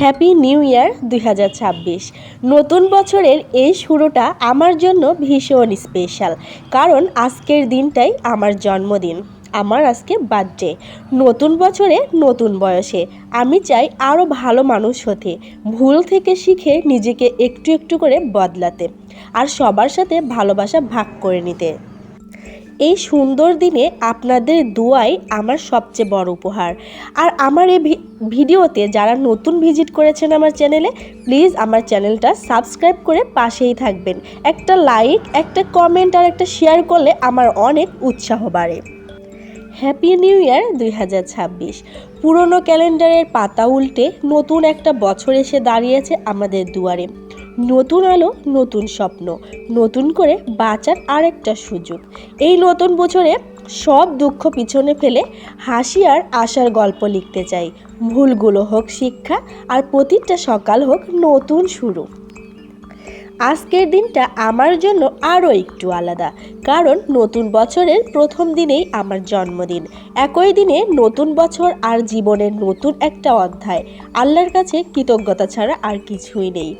Happy new year 2026। নতুন বছরের এই শুরুটা আমার জন্য ভীষণ স্পেশাল, কারণ আজকের দিনটাই আমার জন্মদিন। আমার আজকে বার্থডে। নতুন বছরে নতুন বয়সে আমি চাই আরও ভালো মানুষ হতে, ভুল থেকে শিখে নিজেকে একটু একটু করে বদলাতে, আর সবার সাথে ভালোবাসা ভাগ করে নিতে। এই সুন্দর দিনে আপনাদের দোয়াই আমার সবচেয়ে বড় উপহার। আর আমার এই ভিডিওতে যারা নতুন ভিজিট করেছেন আমার চ্যানেলে, প্লিজ আমার চ্যানেলটা সাবস্ক্রাইব করে পাশেই থাকবেন। একটা লাইক, একটা কমেন্ট আর একটা শেয়ার করলে আমার অনেক উৎসাহ বাড়ে। Happy new year 2026। পুরনো ক্যালেন্ডারের পাতা উল্টে নতুন একটা বছর এসে দাঁড়িয়েছে আমাদের দুয়ারে। নতুন আলো, নতুন স্বপ্ন, নতুন করে বাঁচার আরেকটা সুযোগ। এই নতুন বছরে সব দুঃখ পিছনে ফেলে হাসি আর আশার গল্প লিখতে চাই। ভুলগুলো হোক শিক্ষা, আর প্রতিটা সকাল হোক নতুন শুরু। আজকের দিনটা আমার জন্য আরও একটু আলাদা, কারণ নতুন বছরের প্রথম দিনেই আমার জন্মদিন। একই দিনে নতুন বছর আর জীবনের নতুন একটা অধ্যায়। আল্লাহর কাছে কৃতজ্ঞতা ছাড়া আর কিছুই নেই।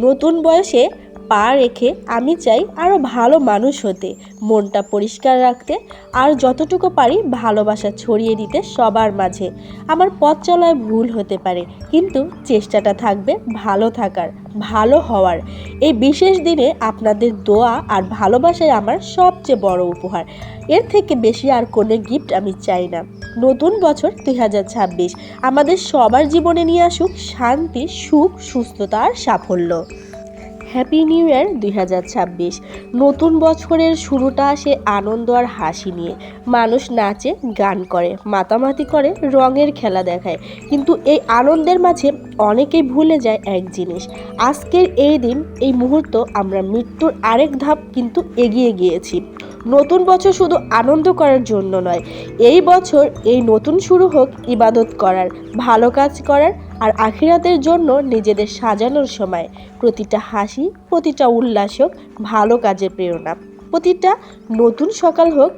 নতুন বয়সে পা রেখে আমি চাই আরও ভালো মানুষ হতে, মনটা পরিষ্কার রাখতে, আর যতটুকু পারি ভালোবাসা ছড়িয়ে দিতে সবার মাঝে। আমার পথ চলায় ভুল হতে পারে, কিন্তু চেষ্টাটা থাকবে ভালো থাকার, ভালো হওয়ার। এই বিশেষ দিনে আপনাদের দোয়া আর ভালোবাসাই আমার সবচেয়ে বড় উপহার। এর থেকে বেশি আর কোনো গিফট আমি চাই না। নতুন বছর 2026 আমাদের সবার জীবনে নিয়ে আসুক শান্তি, সুখ, সুস্থতা আর সাফল্য। Happy new year 2026। নতুন বছরের শুরুটা আসে আনন্দ আর হাসি নিয়ে। মানুষ নাচে, গান করে, মাতামাতি করে, রঙের খেলা দেখায়, কিন্তু এই আনন্দের মাঝে অনেকেই ভুলে যায় এক জিনিস। আজকের এই দিন, এই মুহূর্ত আমরা মৃত্যুর আরেক ধাপ কিন্তু এগিয়ে গিয়েছি। নতুন বছর শুধু আনন্দ করার জন্য নয়, এই বছর এই নতুন শুরু হোক ইবাদত করার, ভালো কাজ করার, আর আখিরাতের জন্য নিজেদের সাজানোর সময়। প্রতিটা হাসি, প্রতিটা উল্লাস হোক ভালো কাজের প্রেরণা। প্রতিটা নতুন সকাল হোক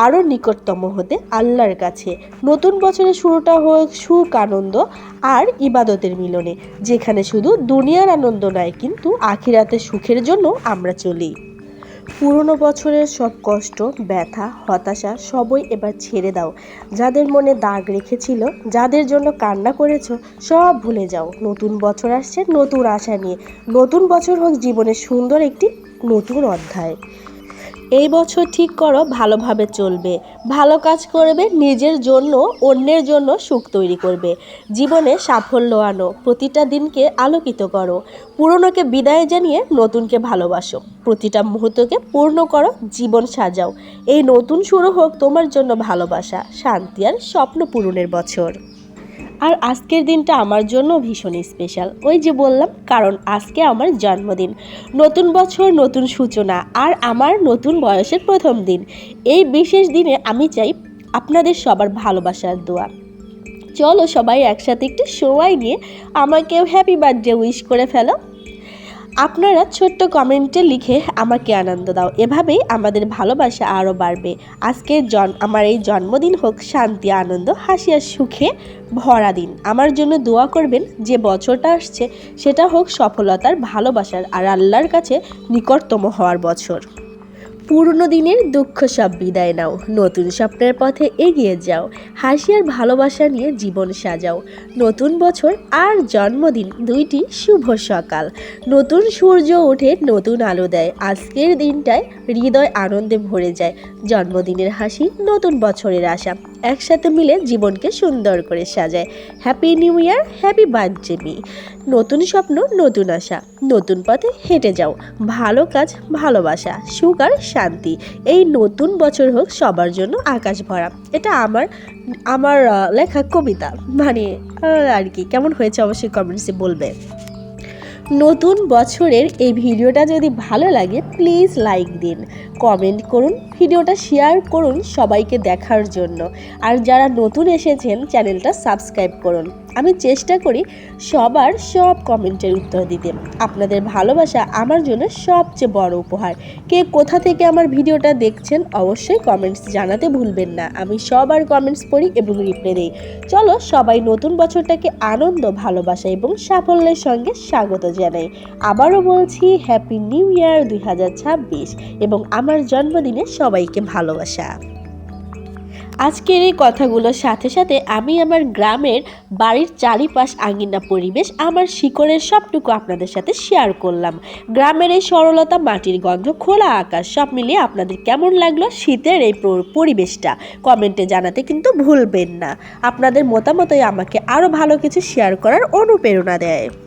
আরও নিকটতম হতে আল্লাহর কাছে। নতুন বছরের শুরুটা হোক সুখ, আনন্দ আর ইবাদতের মিলনে, যেখানে শুধু দুনিয়ার আনন্দ নয়, কিন্তু আখিরাতের সুখের জন্য আমরা চলি। পুরনো বছরের সব কষ্ট, ব্যথা, হতাশা সবই এবার ছেড়ে দাও। যাদের মনে দাগ রেখেছিল, যাদের জন্য কান্না করেছো, সব ভুলে যাও। নতুন বছর আসছে নতুন আশা নিয়ে। নতুন বছর হোক জীবনের সুন্দর একটি নতুন অধ্যায়। এই বছর ঠিক করো ভালোভাবে চলবে, ভালো কাজ করবে, নিজের জন্য, অন্যের জন্য সুখ তৈরি করবে। জীবনে সাফল্য আনো, প্রতিটা দিনকে আলোকিত করো। পুরনোকে বিদায় জানিয়ে নতুনকে ভালোবাসো। প্রতিটা মুহূর্তকে পূর্ণ করো, জীবন সাজাও। এই নতুন শুরু হোক তোমার জন্য ভালোবাসা, শান্তি আর স্বপ্ন পূরণের বছর। আর আজকের দিনটা আমার জন্য ভীষণ স্পেশাল। ওই যে বললাম, কারণ আজকে আমার জন্মদিন। নতুন বছর, নতুন সূচনা, আর আমার নতুন বয়সের প্রথম দিন। এই বিশেষ দিনে আমি চাই আপনাদের সবার ভালোবাসার দোয়া। চলো সবাই একসাথে একটু সময় নিয়ে আমাকেও হ্যাপি বার্থডে উইশ করে ফেলো। আপনারা ছোট্ট কমেন্টে লিখে আমাকে আনন্দ দাও। এভাবেই আমাদের ভালোবাসা আরও বাড়বে। আজকের আমার এই জন্মদিন হোক শান্তি, আনন্দ, হাসি আর সুখে ভরা দিন। আমার জন্য দোয়া করবেন যে বছরটা আসছে সেটা হোক সফলতার, ভালোবাসার আর আল্লাহর কাছে নিকটতম হওয়ার বছর। পুরনো দিনের দুঃখ সব বিদায় নাও, নতুন স্বপ্নের পথে এগিয়ে যাও। হাসি আর ভালোবাসা নিয়ে জীবন সাজাও। নতুন বছর আর জন্মদিন দুইটি শুভ সকাল। নতুন সূর্য ওঠে, নতুন আলো দেয়। আজকের দিনটায় হৃদয় আনন্দে ভরে যায়। জন্মদিনের হাসি, নতুন বছরের আশা একসাথে মিলে জীবনকে সুন্দর করে সাজায়। Happy new year, happy birthday me. নতুন স্বপ্ন, নতুন আশা, নতুন পথে হেঁটে যাও। ভালো কাজ, ভালোবাসা, সুখ আর শান্তি। এই নতুন বছর হোক সবার জন্য আকাশ ভরা। এটা আমার লেখা কবিতা, মানে আর কি। কেমন হয়েছে অবশ্যই কমেন্টসে বলবে। নতুন বছরের এই ভিডিওটা যদি ভালো লাগে প্লিজ লাইক দিন, কমেন্ট করুন, ভিডিওটা শেয়ার করুন সবাইকে দেখার জন্য। আর যারা নতুন এসেছেন চ্যানেলটা সাবস্ক্রাইব করুন। আমি চেষ্টা করি সবার সব কমেন্টের উত্তর দিতে। আপনাদের ভালোবাসা আমার জন্য সবচেয়ে বড় উপহার। কে কোথা থেকে আমার ভিডিওটা দেখছেন অবশ্যই কমেন্টস জানাতে ভুলবেন না। আমি সবার কমেন্টস পড়ি এবং রিপ্লাই দিই। চলো সবাই নতুন বছরটাকে আনন্দ, ভালোবাসা এবং সাফল্যের সঙ্গে স্বাগত জানাই। আবারও বলছি হ্যাপি নিউ ইয়ার 2026 এবং আমার জন্মদিনে সবাইকে ভালোবাসা। আজকের এই কথাগুলোর সাথে সাথে আমি আমার গ্রামের বাড়ির চারিপাশ আঙ্গিনা পরিবেশ, আমার শিকড়ের সবটুকু আপনাদের সাথে শেয়ার করলাম। গ্রামের এই সরলতা, মাটির গন্ধ, খোলা আকাশ সব মিলিয়ে আপনাদের কেমন লাগলো শীতের এই পরিবেশটা কমেন্টে জানাতে কিন্তু ভুলবেন না। আপনাদের মতামতই আমাকে আরও ভালো কিছু শেয়ার করার অনুপ্রেরণা দেয়।